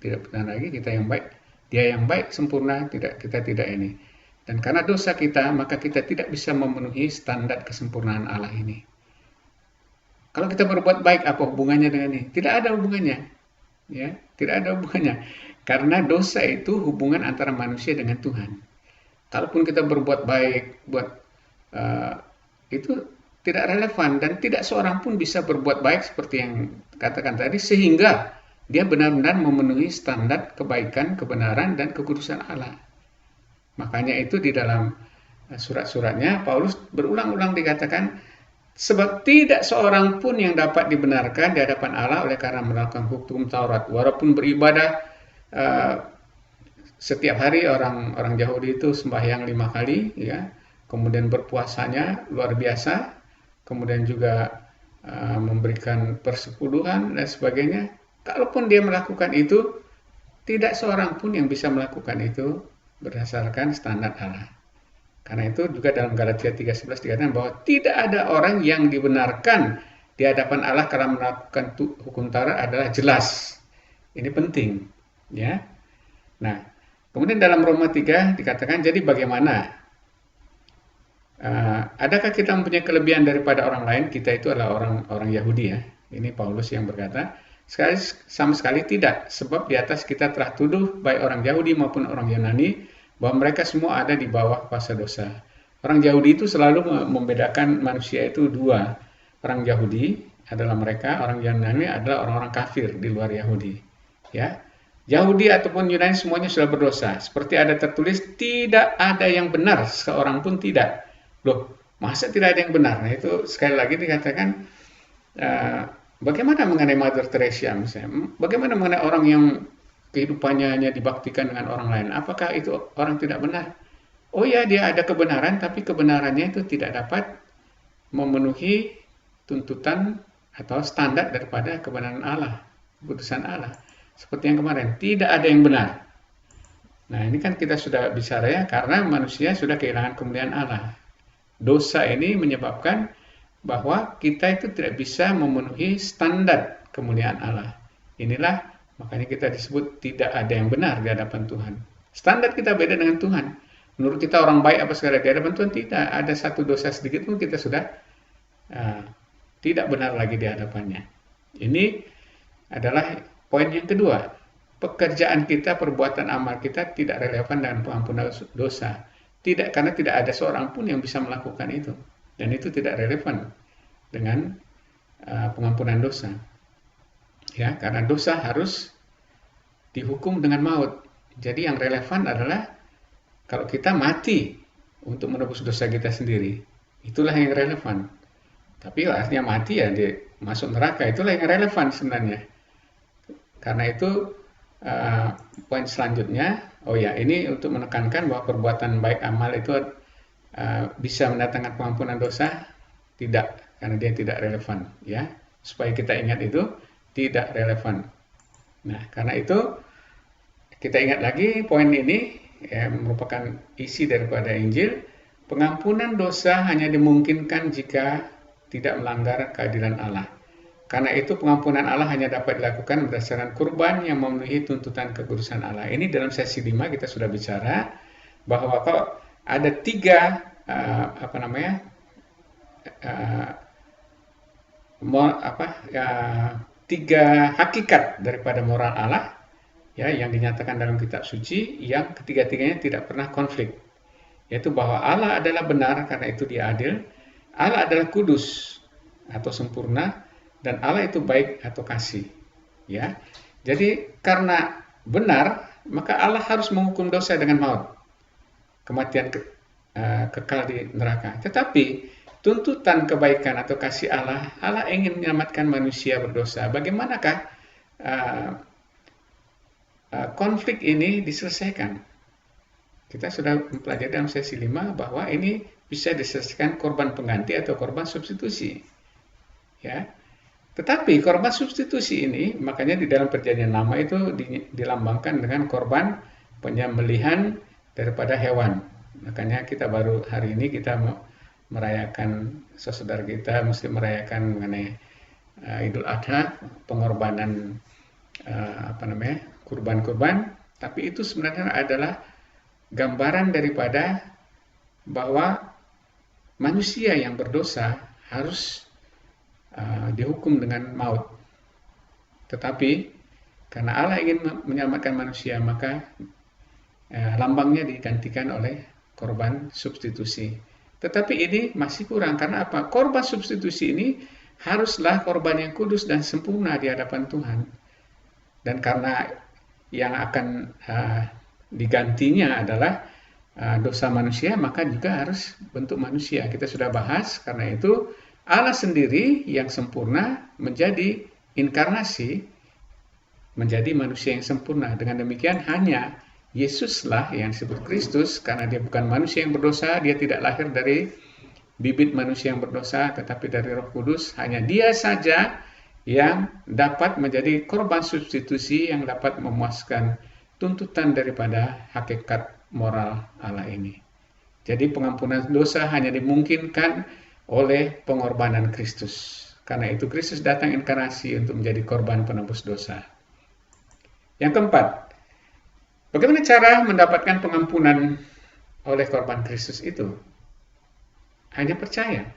tidak benar lagi. Kita yang baik. Dia yang baik, sempurna, kita tidak ini. Dan karena dosa kita, maka kita tidak bisa memenuhi standar kesempurnaan Allah ini. Kalau kita berbuat baik, apa hubungannya dengan ini? Tidak ada hubungannya. Ya, tidak ada hubungannya. Karena dosa itu hubungan antara manusia dengan Tuhan. Kalaupun kita berbuat baik, itu tidak relevan dan tidak seorang pun bisa berbuat baik seperti yang katakan tadi sehingga dia benar-benar memenuhi standar kebaikan, kebenaran dan kekudusan Allah. Makanya itu di dalam surat-suratnya Paulus berulang-ulang dikatakan sebab tidak seorang pun yang dapat dibenarkan di hadapan Allah oleh karena melakukan hukum Taurat. Walaupun beribadah setiap hari orang Yahudi itu sembahyang 5 kali, ya, kemudian berpuasanya luar biasa, kemudian juga memberikan persepuluhan dan sebagainya. Kalaupun dia melakukan itu, tidak seorang pun yang bisa melakukan itu berdasarkan standar Allah. Karena itu juga dalam Galatia 3:11 dikatakan bahwa tidak ada orang yang dibenarkan di hadapan Allah karena melakukan hukum Taurat adalah jelas. Ini penting, ya. Nah, kemudian dalam Roma 3 dikatakan jadi bagaimana? Adakah kita mempunyai kelebihan daripada orang lain? Kita itu adalah orang Yahudi, ya. Ini Paulus yang berkata, sama sekali tidak, sebab di atas kita telah tuduh baik orang Yahudi maupun orang Yunani bahwa mereka semua ada di bawah kuasa dosa. Orang Yahudi itu selalu membedakan manusia itu dua. Orang Yahudi adalah mereka, orang Yunani adalah orang-orang kafir di luar Yahudi. Ya, Yahudi ataupun Yunani semuanya sudah berdosa. Seperti ada tertulis, tidak ada yang benar, seorang pun tidak. Loh, masa tidak ada yang benar? Nah, itu sekali lagi dikatakan, bagaimana mengenai Mother Teresa misalnya? Bagaimana mengenai orang yang kehidupannya hanya dibaktikan dengan orang lain? Apakah itu orang tidak benar? Oh ya, dia ada kebenaran, tapi kebenarannya itu tidak dapat memenuhi tuntutan atau standar daripada kebenaran Allah, keputusan Allah. Seperti yang kemarin, tidak ada yang benar. Nah, ini kan kita sudah bicara ya, karena manusia sudah kehilangan kemuliaan Allah. Dosa ini menyebabkan bahwa kita itu tidak bisa memenuhi standar kemuliaan Allah. Inilah makanya kita disebut tidak ada yang benar di hadapan Tuhan. Standar kita beda dengan Tuhan. Menurut kita orang baik apa segala, di hadapan Tuhan tidak ada satu dosa sedikit pun kita sudah tidak benar lagi di hadapannya. Ini adalah poin yang kedua. Pekerjaan kita, perbuatan amal kita tidak relevan dengan pengampunan dosa. Tidak, karena tidak ada seorang pun yang bisa melakukan itu. Dan itu tidak relevan dengan pengampunan dosa. Ya, karena dosa harus dihukum dengan maut. Jadi yang relevan adalah kalau kita mati untuk menebus dosa kita sendiri. Itulah yang relevan. Tapi artinya mati ya dia masuk neraka, itulah yang relevan sebenarnya. Karena itu poin selanjutnya, ini untuk menekankan bahwa perbuatan baik amal itu bisa mendatangkan pengampunan dosa. Tidak, karena dia tidak relevan, ya. supaya kita ingat itu tidak relevan. Nah, karena itu kita ingat lagi poin ini merupakan isi daripada Injil. Pengampunan dosa hanya dimungkinkan jika tidak melanggar keadilan Allah. Karena itu pengampunan Allah hanya dapat dilakukan berdasarkan kurban yang memenuhi tuntutan kekudusan Allah. Ini dalam sesi 5 kita sudah bicara bahwa kalau ada tiga tiga hakikat daripada moral Allah ya yang dinyatakan dalam kitab suci, yang ketiga-tiganya tidak pernah konflik, yaitu bahwa Allah adalah benar karena itu Dia adil, Allah adalah kudus atau sempurna, dan Allah itu baik atau kasih. Ya, jadi karena benar maka Allah harus menghukum dosa dengan maut, kematian kekal di neraka. Tetapi tuntutan kebaikan atau kasih Allah, Allah ingin menyelamatkan manusia berdosa. Bagaimanakah konflik ini diselesaikan? Kita sudah mempelajari dalam sesi 5 bahwa ini bisa diselesaikan korban pengganti atau korban substitusi. Ya. Tetapi korban substitusi ini, makanya di dalam Perjanjian Lama itu dilambangkan dengan korban penyembelihan daripada hewan. Makanya kita baru hari ini kita merayakan, saudara kita mesti merayakan mengenai Idul Adha, pengorbanan kurban-kurban. Tapi itu sebenarnya adalah gambaran daripada bahwa manusia yang berdosa harus dihukum dengan maut. Tetapi karena Allah ingin menyelamatkan manusia, maka lambangnya digantikan oleh korban substitusi. Tetapi ini masih kurang. Karena apa? Korban substitusi ini haruslah korban yang kudus dan sempurna di hadapan Tuhan. Dan karena yang akan digantinya adalah dosa manusia, maka juga harus bentuk manusia. Kita sudah bahas, karena itu Allah sendiri yang sempurna menjadi inkarnasi, menjadi manusia yang sempurna. Dengan demikian hanya Yesuslah yang disebut Kristus, karena Dia bukan manusia yang berdosa, Dia tidak lahir dari bibit manusia yang berdosa, tetapi dari Roh Kudus. Hanya Dia saja yang dapat menjadi korban substitusi yang dapat memuaskan tuntutan daripada hakikat moral Allah ini. Jadi pengampunan dosa hanya dimungkinkan oleh pengorbanan Kristus. Karena itu Kristus datang inkarnasi untuk menjadi korban penebus dosa. Yang keempat, bagaimana cara mendapatkan pengampunan oleh korban Kristus itu? Hanya percaya.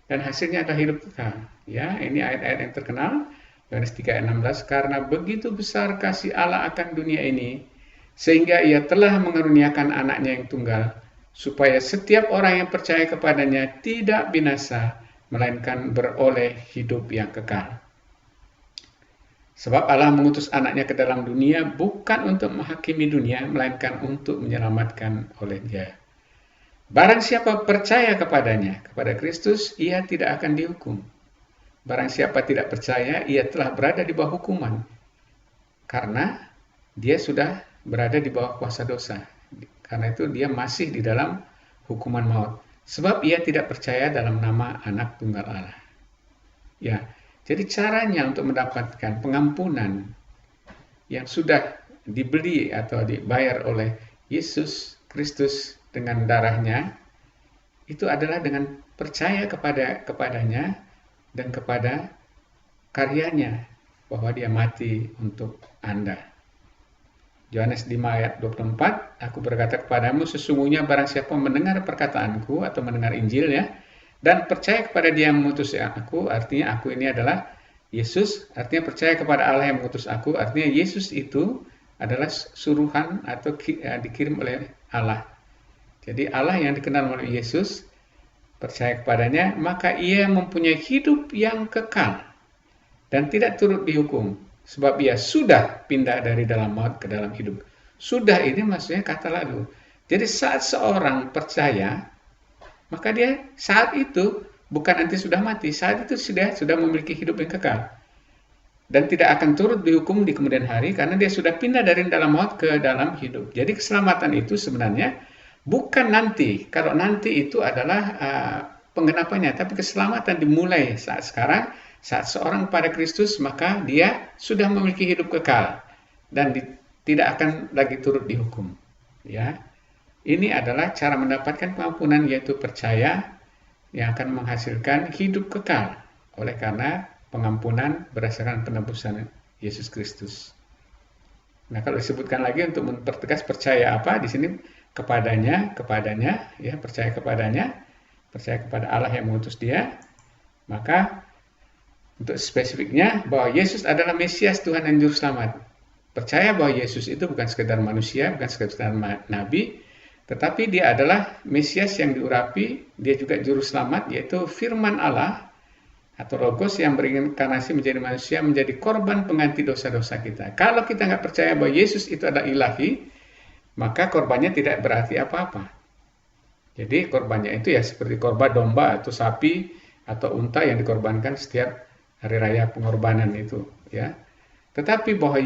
Dan hasilnya adalah hidup kekal. Ya, ini ayat-ayat yang terkenal. Yohanes 3 ayat 16, karena begitu besar kasih Allah akan dunia ini, sehingga Ia telah mengaruniakan anaknya yang tunggal, supaya setiap orang yang percaya kepadanya tidak binasa, melainkan beroleh hidup yang kekal. Sebab Allah mengutus anaknya ke dalam dunia bukan untuk menghakimi dunia, melainkan untuk menyelamatkan oleh Dia. Barang siapa percaya kepadanya, kepada Kristus, ia tidak akan dihukum. Barang siapa tidak percaya, ia telah berada di bawah hukuman, karena dia sudah berada di bawah kuasa dosa. Karena itu dia masih di dalam hukuman maut. Sebab ia tidak percaya dalam nama Anak Tunggal Allah. Ya, jadi caranya untuk mendapatkan pengampunan yang sudah dibeli atau dibayar oleh Yesus Kristus dengan darahnya, itu adalah dengan percaya kepadanya dan kepada karyanya, bahwa Dia mati untuk Anda. Yohanes 5 ayat 24, aku berkata kepadamu, sesungguhnya barang siapa mendengar perkataanku atau mendengar Injil ya, dan percaya kepada Dia yang mengutus aku, artinya aku ini adalah Yesus, artinya percaya kepada Allah yang mengutus aku, artinya Yesus itu adalah suruhan atau dikirim oleh Allah. Jadi Allah yang dikenal oleh Yesus, percaya kepadanya, maka ia mempunyai hidup yang kekal dan tidak turut dihukum. Sebab ia sudah pindah dari dalam maut ke dalam hidup. Sudah ini maksudnya kata lalu. Jadi saat seorang percaya, maka dia saat itu bukan nanti sudah mati, saat itu sudah memiliki hidup yang kekal. Dan tidak akan turut dihukum di kemudian hari, karena dia sudah pindah dari dalam maut ke dalam hidup. Jadi keselamatan itu sebenarnya bukan nanti. Kalau nanti itu adalah penggenapannya, tapi keselamatan dimulai saat sekarang, Saat seorang pada Kristus, maka dia sudah memiliki hidup kekal dan tidak akan lagi turut dihukum. Ya, ini adalah cara mendapatkan pengampunan, yaitu percaya yang akan menghasilkan hidup kekal oleh karena pengampunan berdasarkan penebusan Yesus Kristus. Nah, kalau disebutkan lagi untuk mempertegas percaya apa di sini, kepadanya, ya, percaya kepada Allah yang mengutus dia. Maka untuk spesifiknya bahwa Yesus adalah Mesias, Tuhan dan Juru Selamat. Percaya bahwa Yesus itu bukan sekedar manusia, bukan sekedar nabi, tetapi dia adalah Mesias yang diurapi, dia juga Juru Selamat, yaitu firman Allah atau Logos yang berinkarnasi menjadi manusia, menjadi korban pengganti dosa-dosa kita. Kalau kita nggak percaya bahwa Yesus itu adalah ilahi, maka korbannya tidak berarti apa-apa. Jadi korbannya itu ya seperti korban domba atau sapi atau unta yang dikorbankan setiap hari raya pengorbanan itu, ya. Tetapi bahwa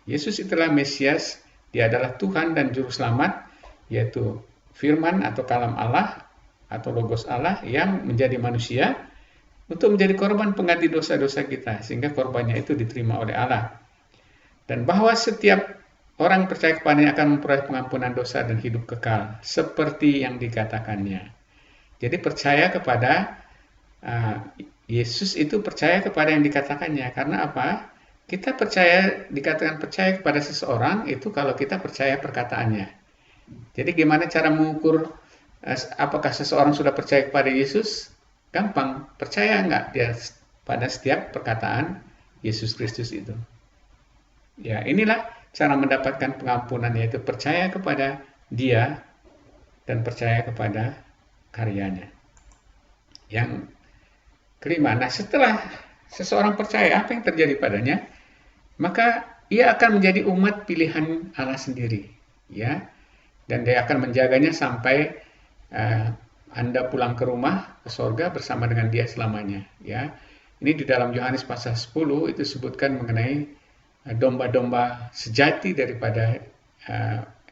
Yesus itulah Mesias, dia adalah Tuhan dan Juru Selamat, yaitu firman atau kalam Allah atau Logos Allah yang menjadi manusia untuk menjadi korban pengganti dosa-dosa kita, sehingga korbannya itu diterima oleh Allah. Dan bahwa setiap orang percaya kepadanya akan memperoleh pengampunan dosa dan hidup kekal, seperti yang dikatakannya. Jadi percaya kepada Yesus itu percaya kepada yang dikatakannya. Karena apa? Kita dikatakan percaya kepada seseorang itu kalau kita percaya perkataannya. Jadi gimana cara mengukur apakah seseorang sudah percaya kepada Yesus? Gampang, percaya enggak dia pada setiap perkataan Yesus Kristus itu. Ya, inilah cara mendapatkan pengampunan, yaitu percaya kepada dia dan percaya kepada karyanya. Yang kelima, nah setelah seseorang percaya, apa yang terjadi padanya? Maka ia akan menjadi umat pilihan Allah sendiri, ya. Dan dia akan menjaganya sampai Anda pulang ke rumah, ke surga bersama dengan dia selamanya, ya. Ini di dalam Yohanes pasal 10 itu sebutkan mengenai domba-domba sejati daripada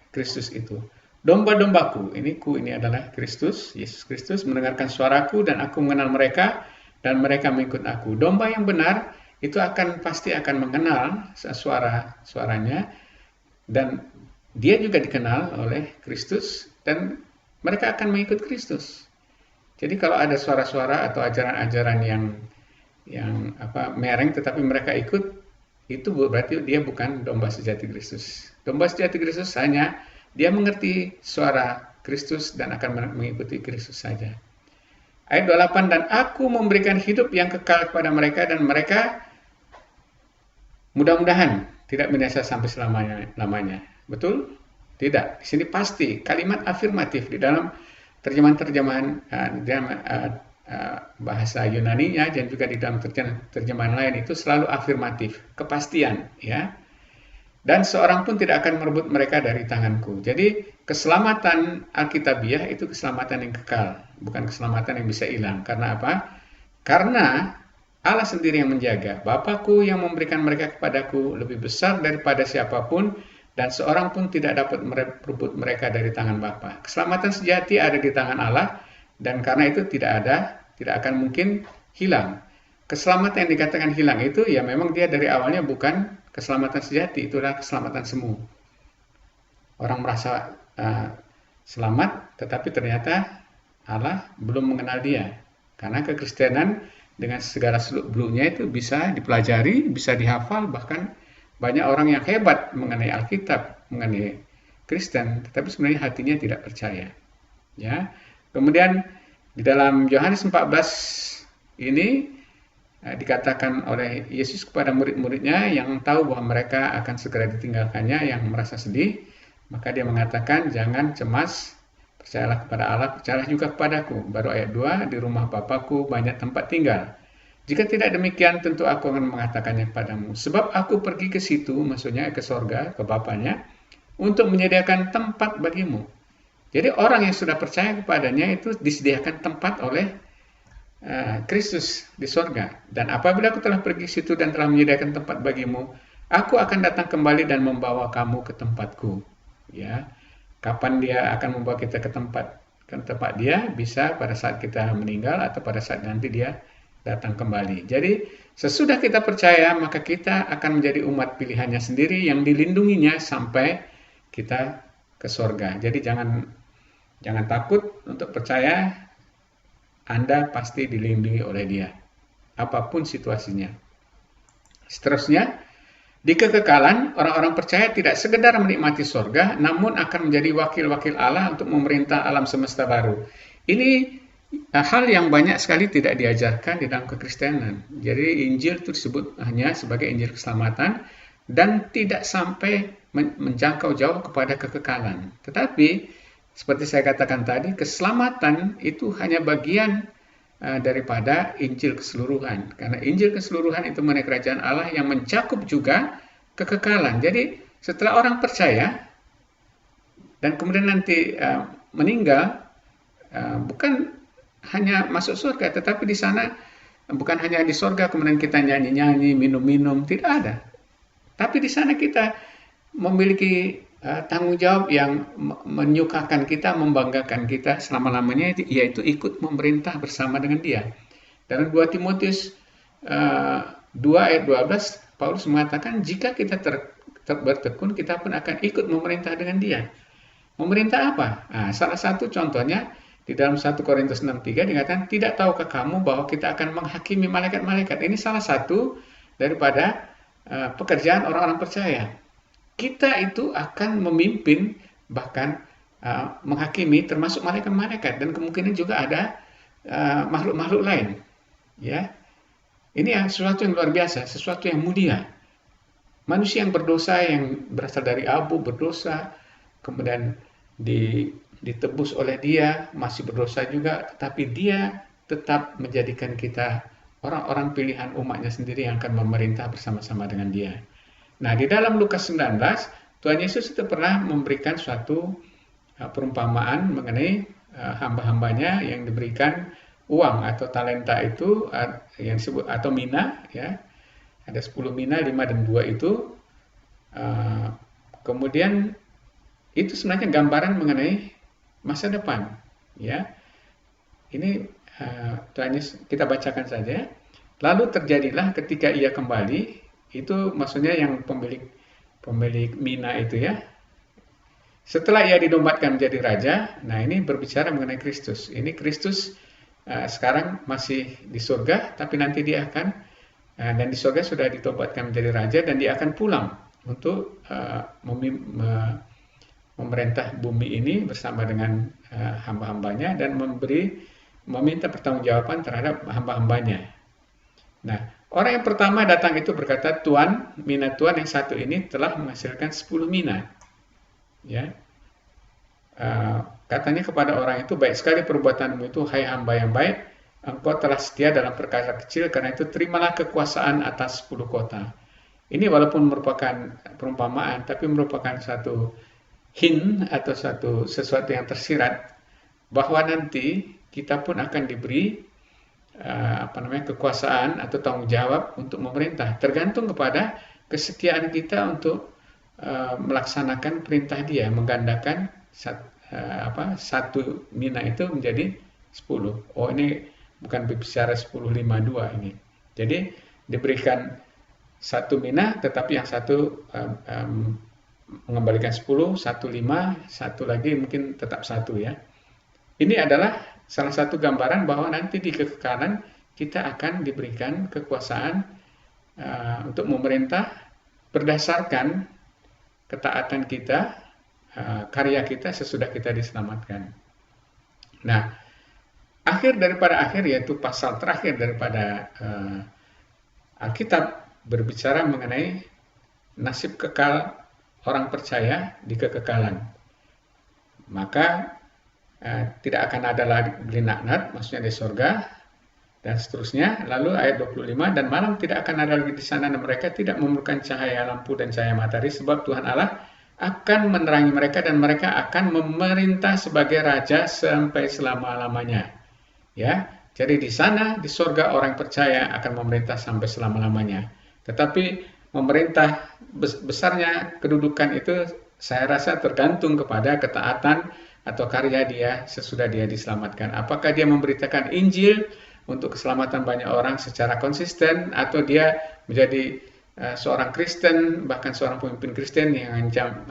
Kristus itu. Domba-dombaku, ini adalah Kristus, Yesus Kristus, mendengarkan suaraku dan aku mengenal mereka dan mereka mengikut aku. Domba yang benar itu pasti akan mengenal suaranya, dan dia juga dikenal oleh Kristus dan mereka akan mengikut Kristus. Jadi kalau ada suara-suara atau ajaran-ajaran yang mereng tetapi mereka ikut, itu berarti dia bukan domba sejati Kristus. Domba sejati Kristus hanya dia mengerti suara Kristus dan akan mengikuti Kristus saja. Ayat 28, dan aku memberikan hidup yang kekal kepada mereka dan mereka mudah-mudahan tidak binasa sampai selamanya. Betul? Tidak. Di sini pasti kalimat afirmatif di dalam terjemahan bahasa Yunani-nya dan juga di dalam terjemahan lain itu selalu afirmatif, kepastian, ya. Dan seorang pun tidak akan merebut mereka dari tanganku. Jadi keselamatan Alkitabiah itu keselamatan yang kekal, bukan keselamatan yang bisa hilang. Karena apa? Karena Allah sendiri yang menjaga. Bapakku yang memberikan mereka kepadaku lebih besar daripada siapapun, dan seorang pun tidak dapat merebut mereka dari tangan Bapa. Keselamatan sejati ada di tangan Allah, dan karena itu tidak akan mungkin hilang. Keselamatan yang dikatakan hilang itu ya memang dia dari awalnya bukan keselamatan sejati, itulah keselamatan semu. Orang merasa selamat, tetapi ternyata Allah belum mengenal dia. Karena kekristenan dengan segala seluk-beluknya itu bisa dipelajari, bisa dihafal, bahkan banyak orang yang hebat mengenai Alkitab, mengenai Kristen, tetapi sebenarnya hatinya tidak percaya. Ya. Kemudian di dalam Yohanes 14 ini dikatakan oleh Yesus kepada murid-muridnya yang tahu bahwa mereka akan segera ditinggalkannya, yang merasa sedih, maka dia mengatakan, jangan cemas, percayalah kepada Allah, percayalah juga kepadaku. Baru ayat 2, di rumah Bapakku banyak tempat tinggal. Jika tidak demikian, tentu aku akan mengatakannya kepadamu. Sebab aku pergi ke situ, maksudnya ke sorga, ke Bapaknya, untuk menyediakan tempat bagimu. Jadi orang yang sudah percaya kepadanya itu disediakan tempat oleh Kristus di sorga. Dan apabila aku telah pergi ke situ dan telah menyediakan tempat bagimu, aku akan datang kembali dan membawa kamu ke tempatku. Ya, kapan dia akan membawa kita ke tempat dia? Bisa pada saat kita meninggal atau pada saat nanti dia datang kembali. Jadi sesudah kita percaya, maka kita akan menjadi umat pilihannya sendiri yang dilindunginya sampai kita ke surga. Jadi jangan takut untuk percaya, Anda pasti dilindungi oleh Dia, apapun situasinya. Seterusnya, di kekekalan, orang-orang percaya tidak sekedar menikmati surga, namun akan menjadi wakil-wakil Allah untuk memerintah alam semesta baru. Ini hal yang banyak sekali tidak diajarkan di dalam kekristenan. Jadi Injil itu disebut hanya sebagai Injil keselamatan dan tidak sampai menjangkau jauh kepada kekekalan. Tetapi seperti saya katakan tadi, keselamatan itu hanya bagian daripada Injil keseluruhan. Karena Injil keseluruhan itu mengenai kerajaan Allah yang mencakup juga kekekalan. Jadi setelah orang percaya dan kemudian nanti meninggal, bukan hanya masuk surga, tetapi di sana bukan hanya di surga kemudian kita nyanyi-nyanyi, minum-minum, tidak ada. Tapi di sana kita memiliki tanggung jawab yang menyukakan kita, membanggakan kita selama-lamanya, yaitu ikut memerintah bersama dengan Dia. Dalam 2 Timotius 2 ayat 12, Paulus mengatakan jika kita bertekun, kita pun akan ikut memerintah dengan Dia. Memerintah apa? Nah, salah satu contohnya di dalam 1 Korintus 6:3 dikatakan, tidak tahukah kamu bahwa kita akan menghakimi malaikat-malaikat? Ini salah satu daripada pekerjaan orang-orang percaya. Kita itu akan memimpin, bahkan menghakimi, termasuk malaikat-malaikat, dan kemungkinan juga ada makhluk-makhluk lain. Ya, ini sesuatu yang luar biasa, sesuatu yang mulia. Manusia yang berdosa, yang berasal dari abu, berdosa, kemudian ditebus oleh Dia, masih berdosa juga, tetapi Dia tetap menjadikan kita orang-orang pilihan umatnya sendiri yang akan memerintah bersama-sama dengan Dia. Nah, di dalam Lukas 19, Tuhan Yesus itu pernah memberikan suatu perumpamaan mengenai hamba-hambanya yang diberikan uang atau talenta itu, yang disebut atau mina, ya. Ada 10 mina, 5 dan 2 itu. Kemudian itu sebenarnya gambaran mengenai masa depan, ya. Ini Tuhan Yesus, kita bacakan saja. Lalu terjadilah ketika ia kembali, itu maksudnya yang pemilik mina itu, ya. Setelah ia dinobatkan menjadi raja, nah ini berbicara mengenai Kristus. Ini Kristus sekarang masih di surga, tapi nanti dia akan, dan di surga sudah ditobatkan menjadi raja, dan dia akan pulang untuk memerintah bumi ini bersama dengan hamba-hambanya dan meminta pertanggungjawaban terhadap hamba-hambanya. Nah, orang yang pertama datang itu berkata, Tuan, mina Tuan yang satu ini telah menghasilkan 10 mina. Ya, katanya kepada orang itu, baik sekali perbuatanmu itu, hai hamba yang baik, engkau telah setia dalam perkara kecil, karena itu terimalah kekuasaan atas 10 kota. Ini walaupun merupakan perumpamaan, tapi merupakan satu hint atau sesuatu yang tersirat bahwa nanti kita pun akan diberi kekuasaan atau tanggung jawab untuk memerintah, tergantung kepada kesetiaan kita untuk melaksanakan perintah Dia, menggandakan satu mina itu menjadi 10. Oh, ini bukan bicara 10, 5, 2 ini. Jadi diberikan satu mina, tetapi yang satu mengembalikan 10, satu 5, satu lagi mungkin tetap 1, ya. Ini adalah salah satu gambaran bahwa nanti di kekekalan kita akan diberikan kekuasaan untuk memerintah berdasarkan ketaatan kita, karya kita sesudah kita diselamatkan. Nah, akhir yaitu pasal terakhir daripada Alkitab berbicara mengenai nasib kekal orang percaya di kekekalan. Maka tidak akan ada lagi laknat, maksudnya di surga, dan seterusnya. Lalu ayat 25, dan malam tidak akan ada lagi di sana, dan mereka tidak memerlukan cahaya lampu dan cahaya matahari, sebab Tuhan Allah akan menerangi mereka, dan mereka akan memerintah sebagai raja sampai selama-lamanya. Ya, jadi di sana, di surga, orang percaya akan memerintah sampai selama-lamanya. Tetapi memerintah besarnya kedudukan itu saya rasa tergantung kepada ketaatan atau karya dia sesudah dia diselamatkan. Apakah dia memberitakan Injil, untuk keselamatan banyak orang secara konsisten, atau dia menjadi seorang Kristen, bahkan seorang pemimpin Kristen yang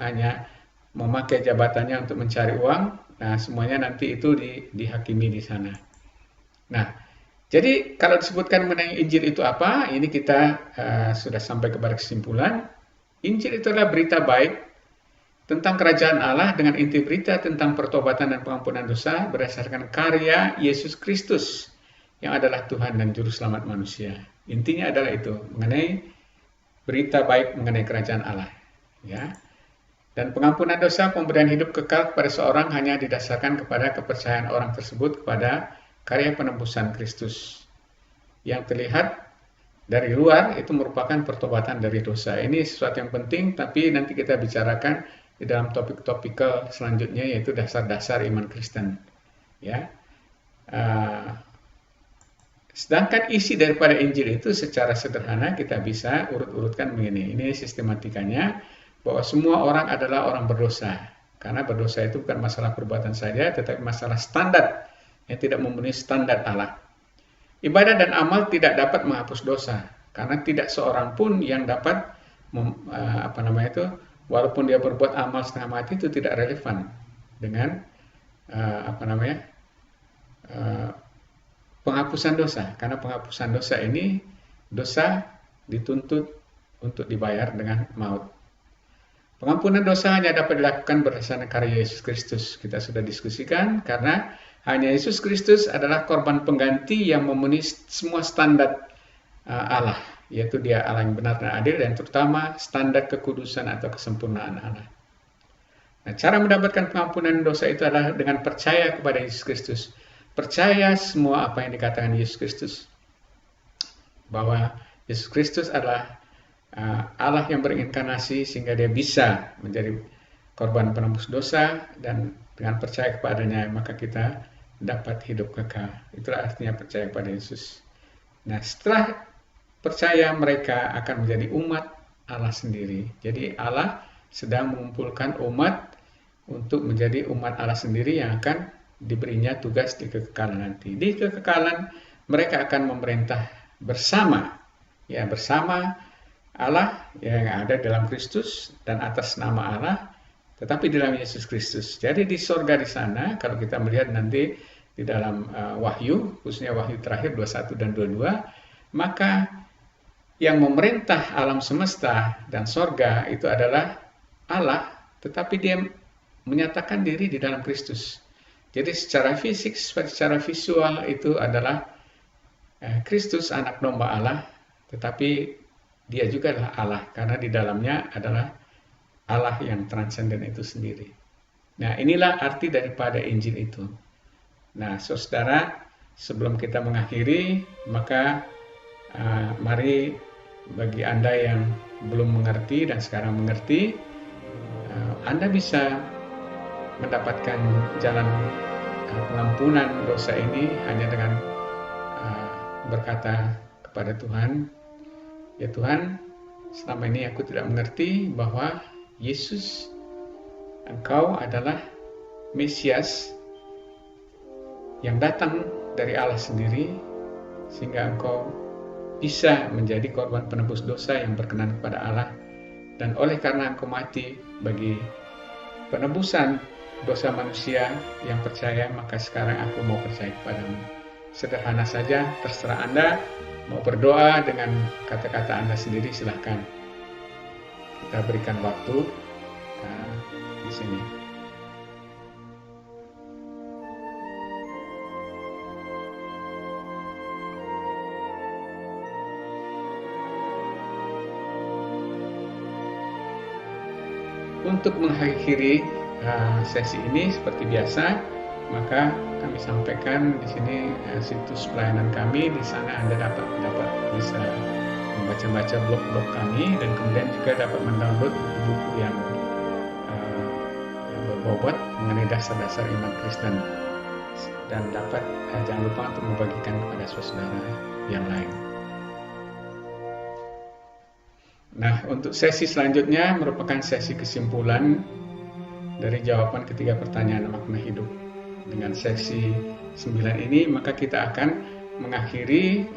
hanya memakai jabatannya untuk mencari uang. Nah, semuanya nanti itu dihakimi di sana. Nah, jadi kalau disebutkan mengenai Injil itu apa, ini kita sudah sampai kepada kesimpulan. Injil itu adalah berita baik tentang kerajaan Allah dengan inti berita tentang pertobatan dan pengampunan dosa berdasarkan karya Yesus Kristus yang adalah Tuhan dan Juru Selamat manusia. Intinya adalah itu, mengenai berita baik mengenai kerajaan Allah. Ya. Dan pengampunan dosa, pemberian hidup kekal kepada seorang hanya didasarkan kepada kepercayaan orang tersebut kepada karya penebusan Kristus. Yang terlihat dari luar itu merupakan pertobatan dari dosa. Ini sesuatu yang penting, tapi nanti kita bicarakan di dalam topik-topik selanjutnya, yaitu dasar-dasar iman Kristen. Ya. Sedangkan isi daripada Injil itu secara sederhana kita bisa urut-urutkan begini. Ini sistematikanya, bahwa semua orang adalah orang berdosa. Karena berdosa itu bukan masalah perbuatan saja, tetapi masalah standar yang tidak memenuhi standar Allah. Ibadah dan amal tidak dapat menghapus dosa, karena tidak seorang pun yang dapat walaupun dia berbuat amal setengah mati, itu tidak relevan dengan penghapusan dosa. Karena penghapusan dosa ini, dosa dituntut untuk dibayar dengan maut. Pengampunan dosa hanya dapat dilakukan berdasarkan karya Yesus Kristus. Kita sudah diskusikan, karena hanya Yesus Kristus adalah korban pengganti yang memenuhi semua standar Allah, yaitu dia Allah yang benar dan adil, dan terutama standar kekudusan atau kesempurnaan Allah. Nah, cara mendapatkan pengampunan dosa itu adalah dengan percaya kepada Yesus Kristus. Percaya semua apa yang dikatakan Yesus Kristus, bahwa Yesus Kristus adalah Allah yang berinkarnasi sehingga dia bisa menjadi korban penebus dosa, dan dengan percaya kepadanya maka kita dapat hidup kekal. Itulah artinya percaya kepada Yesus. Nah, setelah percaya, mereka akan menjadi umat Allah sendiri. Jadi Allah sedang mengumpulkan umat untuk menjadi umat Allah sendiri yang akan diberinya tugas di kekekalan nanti. Di kekekalan mereka akan memerintah bersama, ya, bersama Allah yang ada dalam Kristus dan atas nama Allah, tetapi dalam Yesus Kristus. Jadi di sorga di sana, kalau kita melihat nanti di dalam Wahyu, khususnya Wahyu terakhir 21 dan 22, maka yang memerintah alam semesta dan sorga itu adalah Allah, tetapi dia menyatakan diri di dalam Kristus. Jadi secara fisik, secara visual itu adalah Kristus, anak domba Allah, tetapi dia juga adalah Allah, karena di dalamnya adalah Allah yang transenden itu sendiri. Nah, inilah arti daripada Injil itu. Nah, saudara, sebelum kita mengakhiri, maka mari bagi Anda yang belum mengerti dan sekarang mengerti, Anda bisa mendapatkan jalan pengampunan dosa ini hanya dengan berkata kepada Tuhan, ya Tuhan, selama ini aku tidak mengerti bahwa Yesus, Engkau adalah Mesias yang datang dari Allah sendiri, sehingga Engkau bisa menjadi korban penebus dosa yang berkenan kepada Allah. Dan oleh karena Engkau mati bagi penebusan dosa manusia yang percaya, maka sekarang aku mau percaya kepadamu. Sederhana saja, terserah Anda mau berdoa dengan kata-kata Anda sendiri, silahkan. Kita berikan waktu di sini. Untuk mengakhiri sesi ini seperti biasa, maka kami sampaikan di sini situs pelayanan kami. Di sana Anda dapat bisa membaca-baca blog-blog kami, dan kemudian juga dapat mendownload buku-buku yang berbobot mengenai dasar-dasar iman Kristen, dan dapat jangan lupa untuk membagikan kepada saudara yang lain. Nah, untuk sesi selanjutnya merupakan sesi kesimpulan dari jawaban ketiga pertanyaan makna hidup. Dengan sesi 9 ini, maka kita akan mengakhiri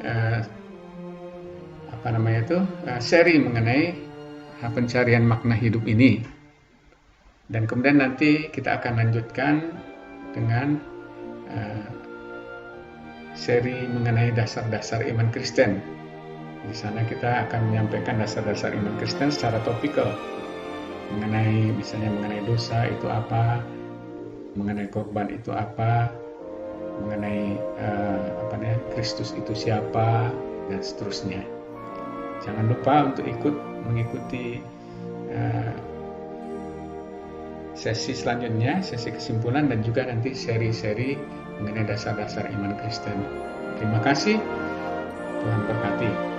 seri mengenai pencarian makna hidup ini. Dan kemudian nanti kita akan lanjutkan dengan seri mengenai dasar-dasar iman Kristen. Di sana kita akan menyampaikan dasar-dasar iman Kristen secara topikal, misalnya mengenai dosa itu apa, mengenai korban itu apa, mengenai Kristus itu siapa, dan seterusnya. Jangan lupa untuk mengikuti sesi selanjutnya, sesi kesimpulan, dan juga nanti seri-seri mengenai dasar-dasar iman Kristen. Terima kasih, Tuhan berkati.